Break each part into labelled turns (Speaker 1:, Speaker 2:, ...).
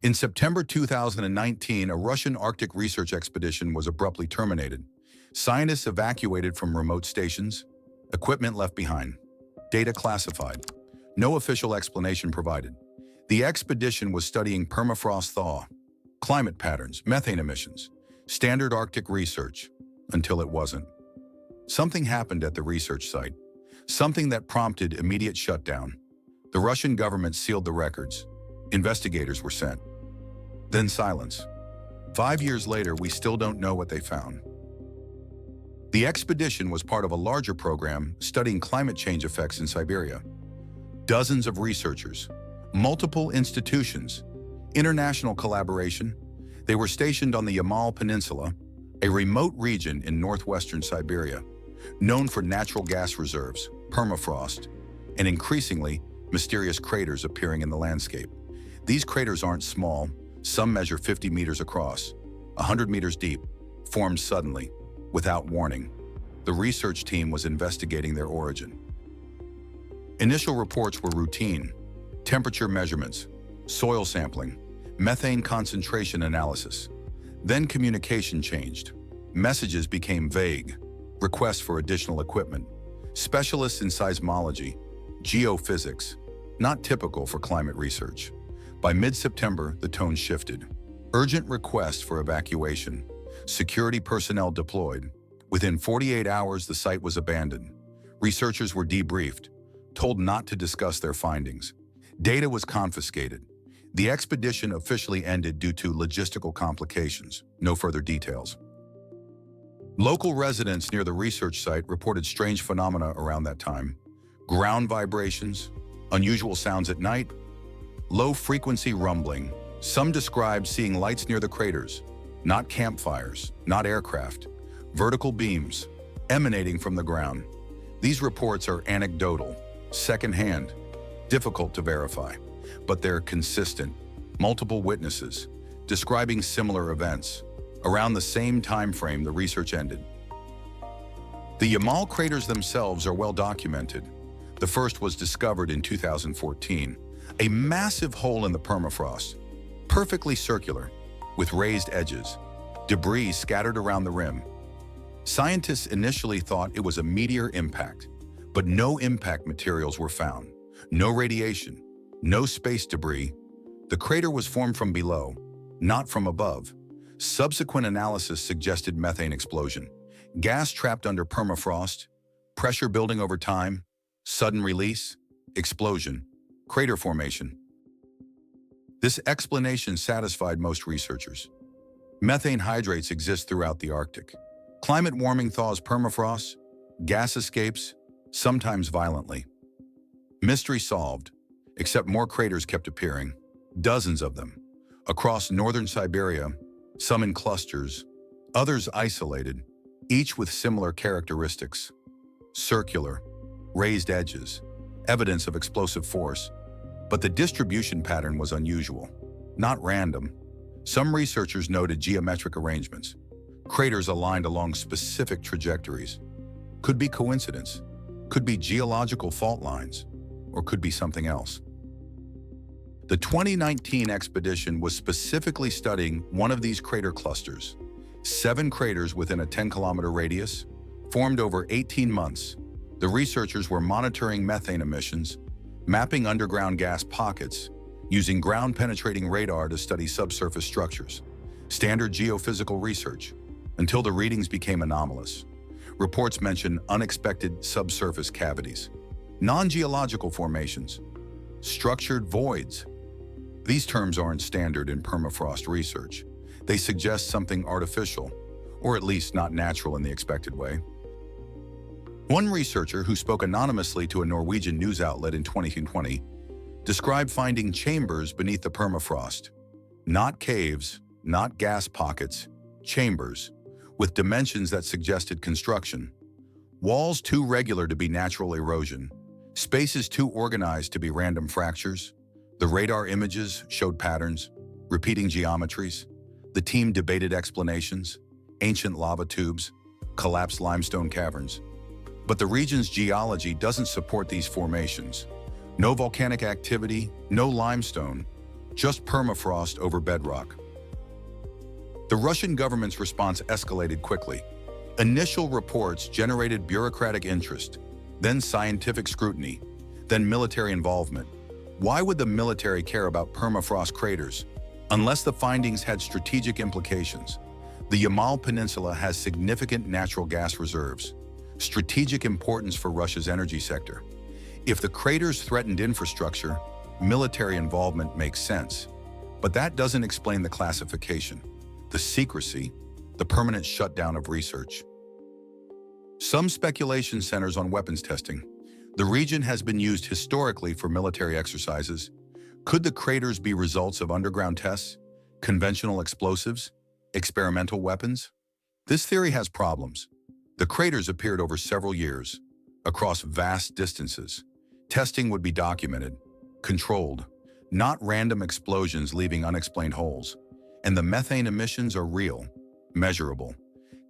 Speaker 1: In September 2019, a Russian Arctic research expedition was abruptly terminated. Scientists evacuated from remote stations, equipment left behind, data classified. No official explanation provided. The expedition was studying permafrost thaw, climate patterns, methane emissions, standard Arctic research, until it wasn't. Something happened at the research site, something that prompted immediate shutdown. The Russian government sealed the records. Investigators were sent. Then silence. 5 years later, we still don't know what they found. The expedition was part of a larger program studying climate change effects in Siberia. Dozens of researchers, multiple institutions, international collaboration. They were stationed on the Yamal Peninsula, a remote region in northwestern Siberia, known for natural gas reserves, permafrost, and increasingly mysterious craters appearing in the landscape. These craters aren't small. Some measure 50 meters across, 100 meters deep, formed suddenly, without warning. The research team was investigating their origin. Initial reports were routine: temperature measurements, soil sampling, methane concentration analysis. Then communication changed. Messages became vague, requests for additional equipment, specialists in seismology, geophysics, not typical for climate research. By mid-September, the tone shifted. Urgent requests for evacuation, security personnel deployed. Within 48 hours, the site was abandoned. Researchers were debriefed, told not to discuss their findings. Data was confiscated. The expedition officially ended due to logistical complications. No further details. Local residents near the research site reported strange phenomena around that time: ground vibrations, unusual sounds at night, low-frequency rumbling. Some described seeing lights near the craters, not campfires, not aircraft, vertical beams emanating from the ground. These reports are anecdotal, secondhand, difficult to verify, but they're consistent. Multiple witnesses describing similar events. Around the same time frame the research ended. The Yamal craters themselves are well documented. The first was discovered in 2014. A massive hole in the permafrost, perfectly circular, with raised edges, debris scattered around the rim. Scientists initially thought it was a meteor impact, but no impact materials were found. No radiation, no space debris. The crater was formed from below, not from above. Subsequent analysis suggested methane explosion, gas trapped under permafrost, pressure building over time, sudden release, explosion, crater formation. This explanation satisfied most researchers. Methane hydrates exist throughout the Arctic. Climate warming thaws permafrost, gas escapes, sometimes violently. Mystery solved, except more craters kept appearing, dozens of them, across northern Siberia, some in clusters, others isolated, each with similar characteristics: circular, raised edges, evidence of explosive force. But the distribution pattern was unusual, not random. Some researchers noted geometric arrangements, craters aligned along specific trajectories. Could be coincidence, could be geological fault lines, or could be something else. The 2019 expedition was specifically studying one of these crater clusters. 7 craters within a 10-kilometer radius, formed over 18 months. The researchers were monitoring methane emissions, mapping underground gas pockets, using ground-penetrating radar to study subsurface structures. Standard geophysical research, until the readings became anomalous. Reports mention unexpected subsurface cavities, non-geological formations, structured voids. These terms aren't standard in permafrost research. They suggest something artificial, or at least not natural in the expected way. One researcher who spoke anonymously to a Norwegian news outlet in 2020 described finding chambers beneath the permafrost. Not caves, not gas pockets, chambers, with dimensions that suggested construction. Walls too regular to be natural erosion, spaces too organized to be random fractures. The radar images showed patterns, repeating geometries. The team debated explanations: ancient lava tubes, collapsed limestone caverns. But the region's geology doesn't support these formations. No volcanic activity, no limestone, just permafrost over bedrock. The Russian government's response escalated quickly. Initial reports generated bureaucratic interest, then scientific scrutiny, then military involvement. Why would the military care about permafrost craters? Unless the findings had strategic implications. The Yamal Peninsula has significant natural gas reserves, strategic importance for Russia's energy sector. If the craters threatened infrastructure, military involvement makes sense. But that doesn't explain the classification, the secrecy, the permanent shutdown of research. Some speculation centers on weapons testing. The region has been used historically for military exercises. Could the craters be results of underground tests, conventional explosives, experimental weapons? This theory has problems. The craters appeared over several years, across vast distances. Testing would be documented, controlled, not random explosions leaving unexplained holes. And the methane emissions are real, measurable,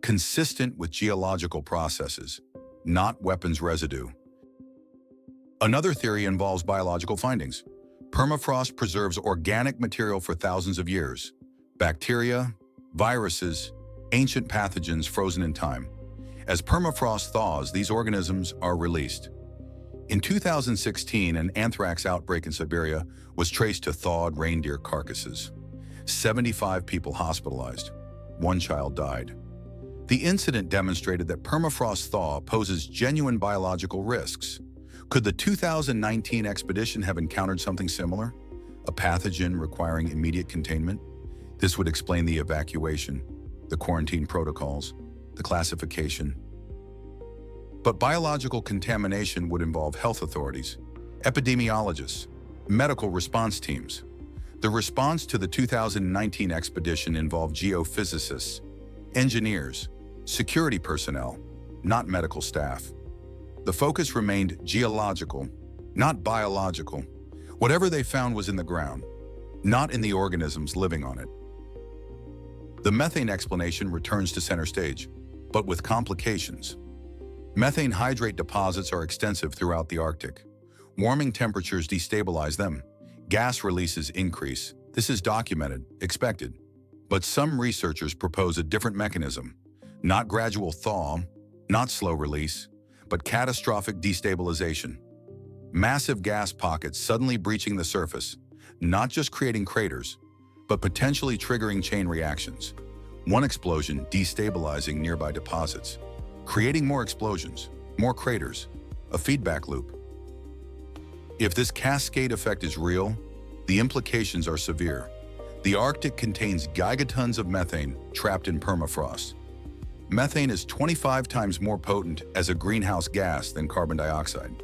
Speaker 1: consistent with geological processes, not weapons residue. Another theory involves biological findings. Permafrost preserves organic material for thousands of years. Bacteria, viruses, ancient pathogens frozen in time. As permafrost thaws, these organisms are released. In 2016, an anthrax outbreak in Siberia was traced to thawed reindeer carcasses. 75 people hospitalized. 1 child died. The incident demonstrated that permafrost thaw poses genuine biological risks. Could the 2019 expedition have encountered something similar? A pathogen requiring immediate containment? This would explain the evacuation, the quarantine protocols, the classification. But biological contamination would involve health authorities, epidemiologists, medical response teams. The response to the 2019 expedition involved geophysicists, engineers, security personnel, not medical staff. The focus remained geological, not biological. Whatever they found was in the ground, not in the organisms living on it. The methane explanation returns to center stage, but with complications. Methane hydrate deposits are extensive throughout the Arctic. Warming temperatures destabilize them. Gas releases increase. This is documented, expected. But some researchers propose a different mechanism. Not gradual thaw, not slow release, but catastrophic destabilization. Massive gas pockets suddenly breaching the surface, not just creating craters, but potentially triggering chain reactions. One explosion destabilizing nearby deposits, creating more explosions, more craters, a feedback loop. If this cascade effect is real, the implications are severe. The Arctic contains gigatons of methane trapped in permafrost. Methane is 25 times more potent as a greenhouse gas than carbon dioxide.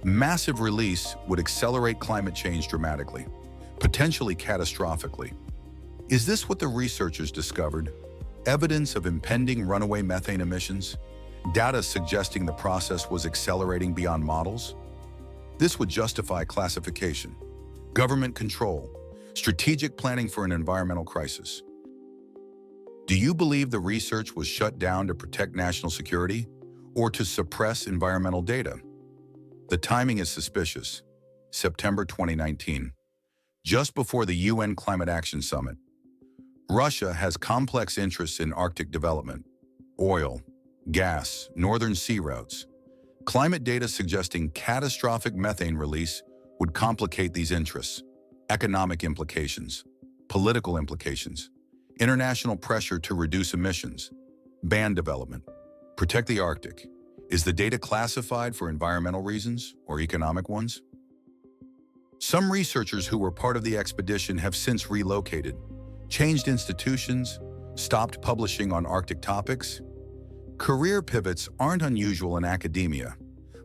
Speaker 1: Massive release would accelerate climate change dramatically, potentially catastrophically. Is this what the researchers discovered? Evidence of impending runaway methane emissions? Data suggesting the process was accelerating beyond models? This would justify classification, government control, strategic planning for an environmental crisis. Do you believe the research was shut down to protect national security or to suppress environmental data? The timing is suspicious. September 2019, just before the UN Climate Action Summit. Russia has complex interests in Arctic development, oil, gas, northern sea routes. Climate data suggesting catastrophic methane release would complicate these interests. Economic implications, political implications, international pressure to reduce emissions, ban development, protect the Arctic. Is the data classified for environmental reasons or economic ones? Some researchers who were part of the expedition have since relocated, changed institutions, stopped publishing on Arctic topics. Career pivots aren't unusual in academia,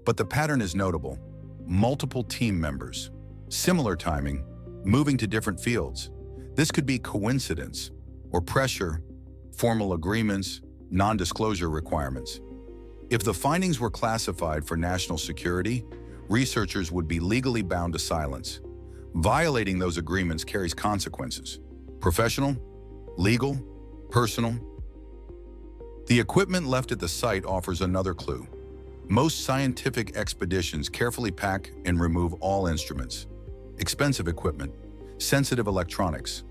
Speaker 1: but the pattern is notable. Multiple team members, similar timing, moving to different fields. This could be coincidence or pressure, formal agreements, non-disclosure requirements. If the findings were classified for national security, researchers would be legally bound to silence. Violating those agreements carries consequences: professional, legal, personal. The equipment left at the site offers another clue. Most scientific expeditions carefully pack and remove all instruments. Expensive equipment, sensitive electronics.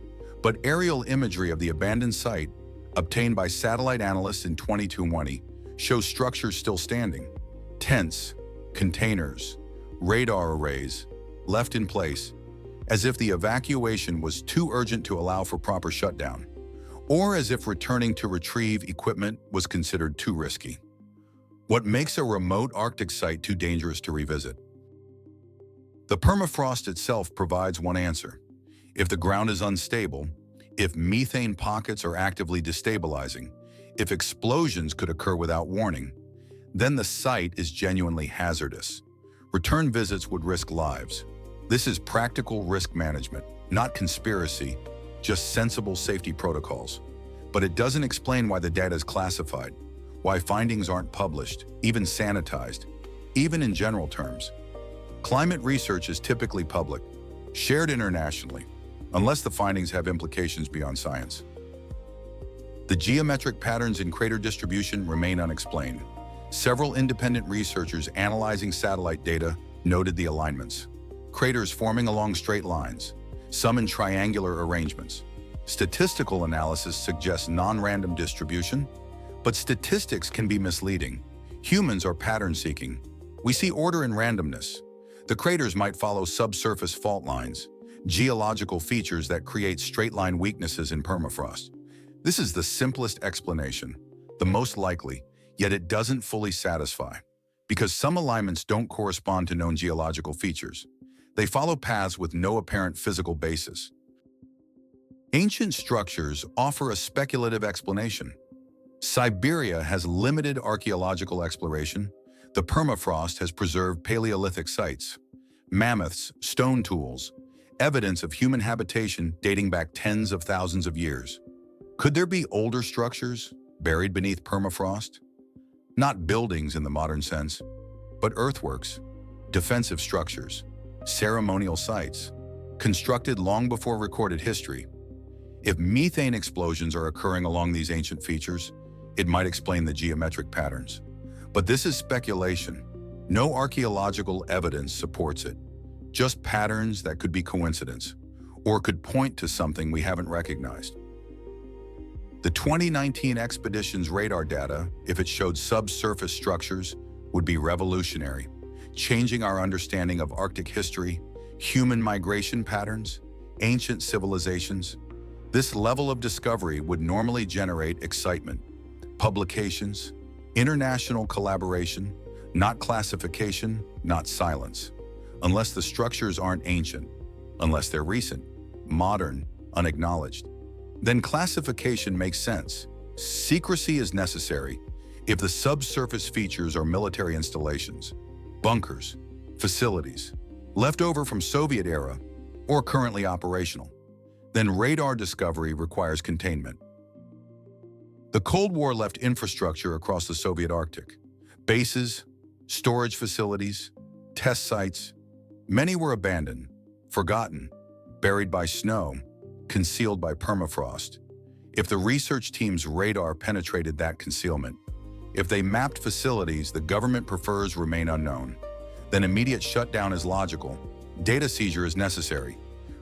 Speaker 1: But aerial imagery of the abandoned site, obtained by satellite analysts in 2020, shows structures still standing. Tents, containers, radar arrays, left in place, as if the evacuation was too urgent to allow for proper shutdown, or as if returning to retrieve equipment was considered too risky. What makes a remote Arctic site too dangerous to revisit? The permafrost itself provides one answer. If the ground is unstable, if methane pockets are actively destabilizing, if explosions could occur without warning, then the site is genuinely hazardous. Return visits would risk lives. This is practical risk management, not conspiracy, just sensible safety protocols. But it doesn't explain why the data is classified, why findings aren't published, even sanitized, even in general terms. Climate research is typically public, shared internationally, unless the findings have implications beyond science. The geometric patterns in crater distribution remain unexplained. Several independent researchers analyzing satellite data noted the alignments. Craters forming along straight lines, some in triangular arrangements. Statistical analysis suggests non-random distribution, but statistics can be misleading. Humans are pattern-seeking. We see order in randomness. The craters might follow subsurface fault lines, geological features that create straight-line weaknesses in permafrost. This is the simplest explanation, the most likely, yet it doesn't fully satisfy, because some alignments don't correspond to known geological features. They follow paths with no apparent physical basis. Ancient structures offer a speculative explanation. Siberia has limited archaeological exploration. The permafrost has preserved Paleolithic sites, mammoths, stone tools, evidence of human habitation dating back tens of thousands of years. Could there be older structures buried beneath permafrost? Not buildings in the modern sense, but earthworks, defensive structures, ceremonial sites, constructed long before recorded history. If methane explosions are occurring along these ancient features, it might explain the geometric patterns. But this is speculation. No archaeological evidence supports it. Just patterns that could be coincidence, or could point to something we haven't recognized. The 2019 expedition's radar data, if it showed subsurface structures, would be revolutionary, changing our understanding of Arctic history, human migration patterns, ancient civilizations. This level of discovery would normally generate excitement, publications, international collaboration, not classification, not silence. Unless the structures aren't ancient, unless they're recent, modern, unacknowledged, then classification makes sense. Secrecy is necessary if the subsurface features are military installations, bunkers, facilities, left over from Soviet era, or currently operational. Then radar discovery requires containment. The Cold War left infrastructure across the Soviet Arctic. Bases, storage facilities, test sites. Many were abandoned, forgotten, buried by snow, concealed by permafrost. If the research team's radar penetrated that concealment, if they mapped facilities the government prefers remain unknown, then immediate shutdown is logical. Data seizure is necessary.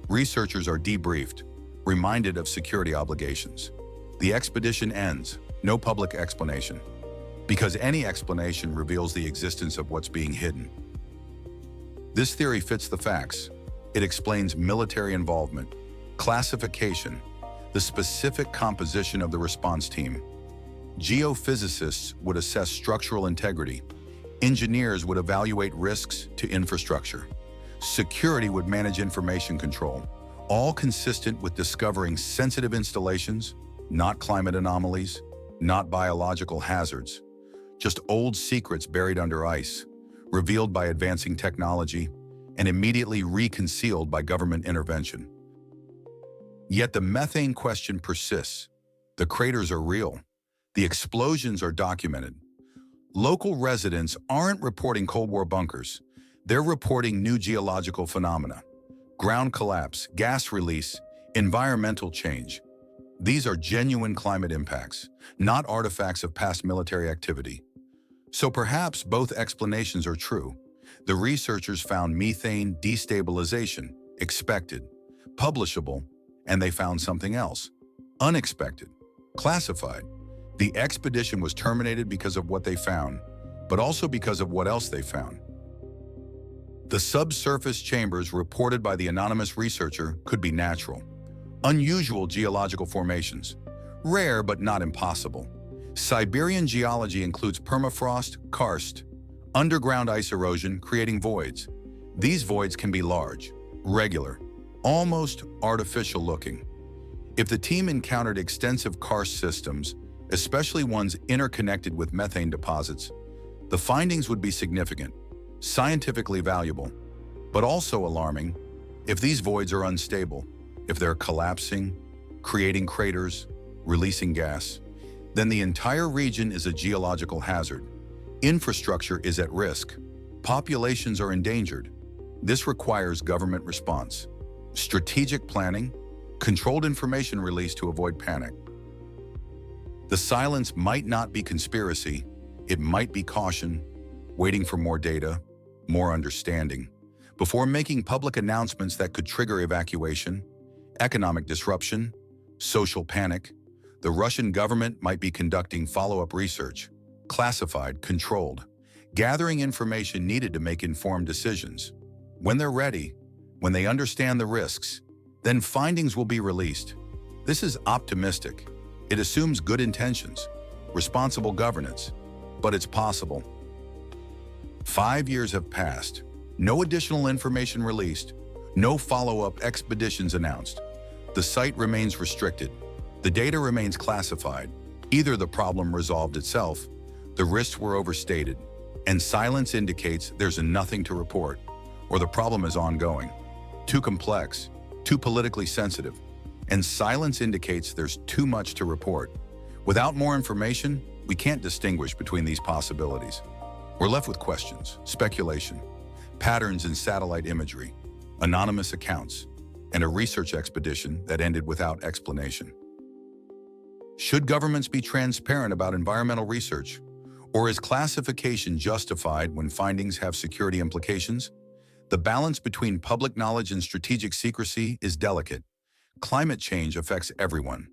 Speaker 1: Researchers are debriefed, reminded of security obligations. The expedition ends, no public explanation, because any explanation reveals the existence of what's being hidden. This theory fits the facts. It explains military involvement, classification, the specific composition of the response team. Geophysicists would assess structural integrity. Engineers would evaluate risks to infrastructure. Security would manage information control, all consistent with discovering sensitive installations, not climate anomalies, not biological hazards, just old secrets buried under ice, revealed by advancing technology, and immediately reconcealed by government intervention. Yet the methane question persists. The craters are real. The explosions are documented. Local residents aren't reporting Cold War bunkers. They're reporting new geological phenomena: ground collapse, gas release, environmental change. These are genuine climate impacts, not artifacts of past military activity. So perhaps both explanations are true. The researchers found methane destabilization, expected, publishable, and they found something else. Unexpected. Classified. The expedition was terminated because of what they found, but also because of what else they found. The subsurface chambers reported by the anonymous researcher could be natural. Unusual geological formations. Rare but not impossible. Siberian geology includes permafrost, karst, underground ice erosion creating voids. These voids can be large, regular, almost artificial looking. If the team encountered extensive karst systems, especially ones interconnected with methane deposits, the findings would be significant, scientifically valuable, but also alarming if these voids are unstable, if they're collapsing, creating craters, releasing gas, then the entire region is a geological hazard. Infrastructure is at risk. Populations are endangered. This requires government response, strategic planning, controlled information release to avoid panic. The silence might not be conspiracy, it might be caution, waiting for more data, more understanding, before making public announcements that could trigger evacuation, economic disruption, social panic. The Russian government might be conducting follow-up research, classified, controlled, gathering information needed to make informed decisions. When they're ready, when they understand the risks, then findings will be released. This is optimistic. It assumes good intentions, responsible governance, but it's possible. 5 years have passed, no additional information released, no follow-up expeditions announced. The site remains restricted. The data remains classified. Either the problem resolved itself, the risks were overstated, and silence indicates there's nothing to report, or the problem is ongoing, too complex, too politically sensitive, and silence indicates there's too much to report. Without more information, we can't distinguish between these possibilities. We're left with questions, speculation, patterns in satellite imagery, anonymous accounts, and a research expedition that ended without explanation. Should governments be transparent about environmental research, or is classification justified when findings have security implications? The balance between public knowledge and strategic secrecy is delicate. Climate change affects everyone.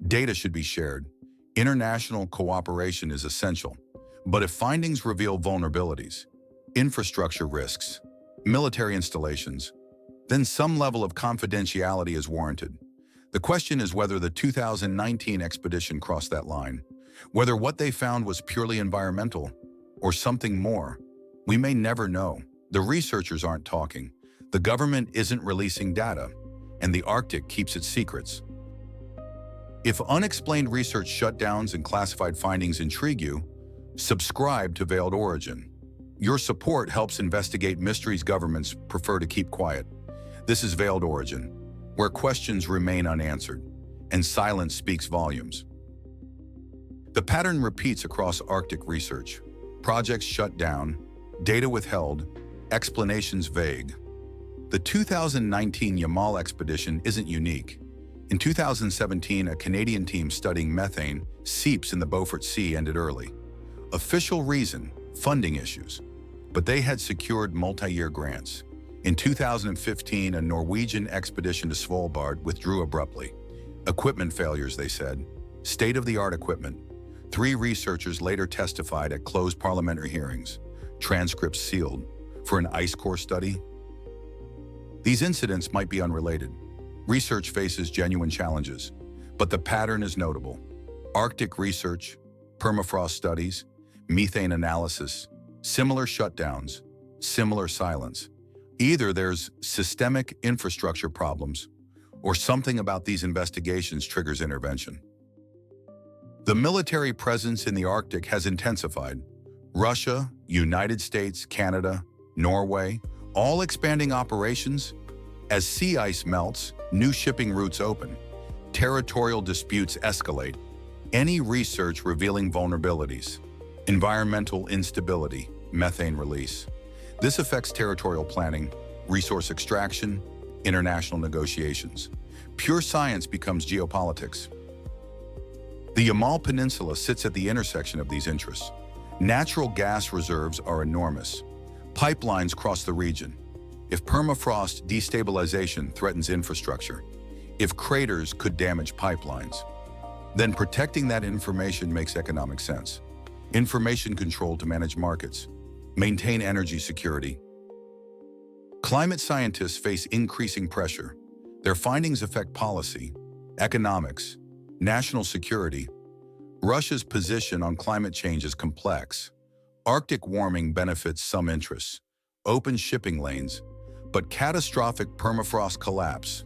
Speaker 1: Data should be shared. International cooperation is essential. But if findings reveal vulnerabilities, infrastructure risks, military installations, then some level of confidentiality is warranted. The question is whether the 2019 expedition crossed that line, whether what they found was purely environmental or something more. We may never know. The researchers aren't talking, the government isn't releasing data, and the Arctic keeps its secrets. If unexplained research shutdowns and classified findings intrigue you, subscribe to Veiled Origin. Your support helps investigate mysteries governments prefer to keep quiet. This is Veiled Origin, where questions remain unanswered, and silence speaks volumes. The pattern repeats across Arctic research. Projects shut down, data withheld, explanations vague. The 2019 Yamal expedition isn't unique. In 2017, a Canadian team studying methane seeps in the Beaufort Sea ended early. Official reason, funding issues. But they had secured multi-year grants. In 2015, a Norwegian expedition to Svalbard withdrew abruptly. Equipment failures, they said. State-of-the-art equipment. 3 researchers later testified at closed parliamentary hearings, transcripts sealed, for an ice core study. These incidents might be unrelated. Research faces genuine challenges, but the pattern is notable. Arctic research, permafrost studies, methane analysis, similar shutdowns, similar silence. Either there's systemic infrastructure problems, or something about these investigations triggers intervention. The military presence in the Arctic has intensified. Russia, United States, Canada, Norway, all expanding operations. As sea ice melts, new shipping routes open. Territorial disputes escalate. Any research revealing vulnerabilities, environmental instability, methane release. This affects territorial planning, resource extraction, international negotiations. Pure science becomes geopolitics. The Yamal Peninsula sits at the intersection of these interests. Natural gas reserves are enormous. Pipelines cross the region. if permafrost destabilization threatens infrastructure, if craters could damage pipelines, then protecting that information makes economic sense. Information control to manage markets, maintain energy security. Climate scientists face increasing pressure. Their findings affect policy, economics, national security. Russia's position on climate change is complex. Arctic warming benefits some interests, open shipping lanes, but catastrophic permafrost collapse,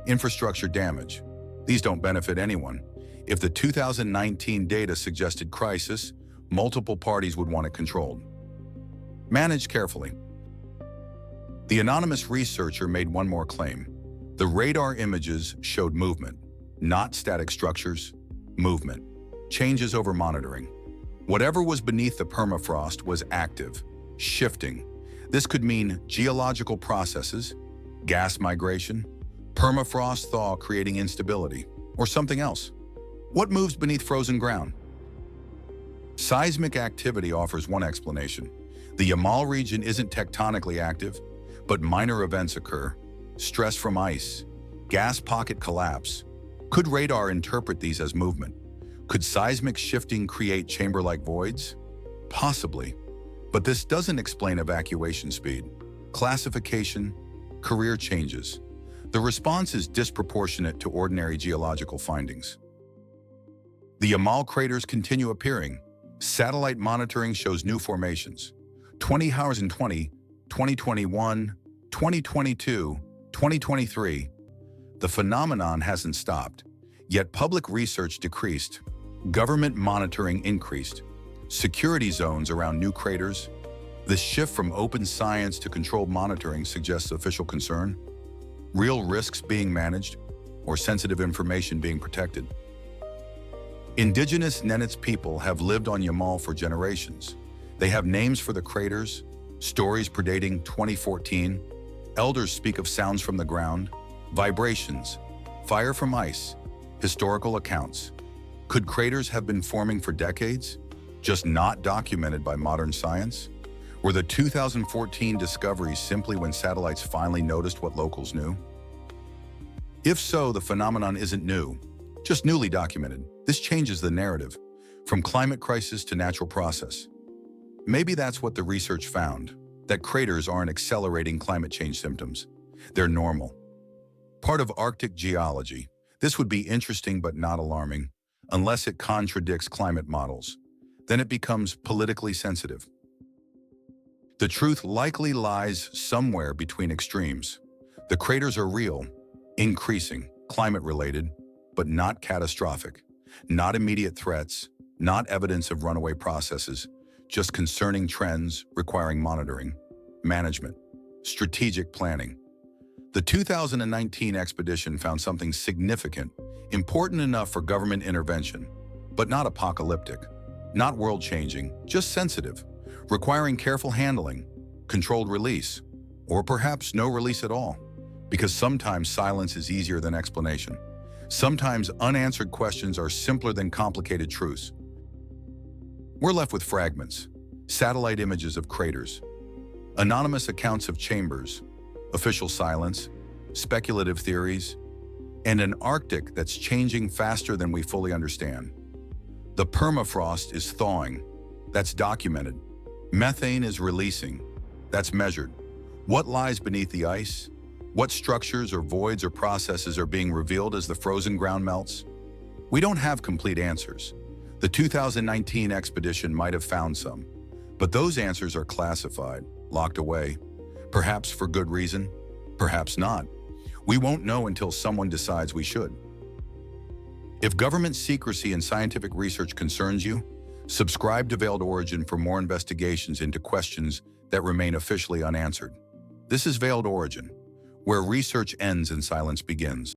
Speaker 1: infrastructure damage, these don't benefit anyone. If the 2019 data suggested crisis, multiple parties would want it controlled. Manage carefully. The anonymous researcher made one more claim. The radar images showed movement, not static structures, movement, changes over monitoring. Whatever was beneath the permafrost was active, shifting. This could mean geological processes, gas migration, permafrost thaw creating instability, or something else. What moves beneath frozen ground? Seismic activity offers one explanation. The Yamal region isn't tectonically active, but minor events occur. Stress from ice, gas pocket collapse. Could radar interpret these as movement? Could seismic shifting create chamber-like voids? Possibly, but this doesn't explain evacuation speed, classification, career changes. The response is disproportionate to ordinary geological findings. The Yamal craters continue appearing. Satellite monitoring shows new formations. 20 hours in 2021, 2022, 2023. The phenomenon hasn't stopped, yet public research decreased. Government monitoring increased. Security zones around new craters. This shift from open science to controlled monitoring suggests official concern. Real risks being managed, or sensitive information being protected. Indigenous Nenets people have lived on Yamal for generations. They have names for the craters, stories predating 2014. Elders speak of sounds from the ground, vibrations, fire from ice, historical accounts. Could craters have been forming for decades, just not documented by modern science? Were the 2014 discoveries simply when satellites finally noticed what locals knew? If so, the phenomenon isn't new, just newly documented. This changes the narrative, from climate crisis to natural process. Maybe that's what the research found, that craters aren't accelerating climate change symptoms. They're normal. Part of Arctic geology. This would be interesting but not alarming, unless it contradicts climate models. Then it becomes politically sensitive. The truth likely lies somewhere between extremes. The craters are real, increasing, climate-related, but not catastrophic. Not immediate threats, not evidence of runaway processes, just concerning trends requiring monitoring, management, strategic planning. The 2019 expedition found something significant, important enough for government intervention, but not apocalyptic, not world-changing, just sensitive, requiring careful handling, controlled release, or perhaps no release at all, because sometimes silence is easier than explanation. Sometimes unanswered questions are simpler than complicated truths. We're left with fragments, satellite images of craters, anonymous accounts of chambers, official silence, speculative theories, and an Arctic that's changing faster than we fully understand. The permafrost is thawing, that's documented. Methane is releasing, that's measured. What lies beneath the ice? What structures or voids or processes are being revealed as the frozen ground melts? We don't have complete answers. The 2019 expedition might have found some, but those answers are classified, locked away, perhaps for good reason, perhaps not. We won't know until someone decides we should. If government secrecy in scientific research concerns you, subscribe to Veiled Origin for more investigations into questions that remain officially unanswered. This is Veiled Origin, where research ends and silence begins.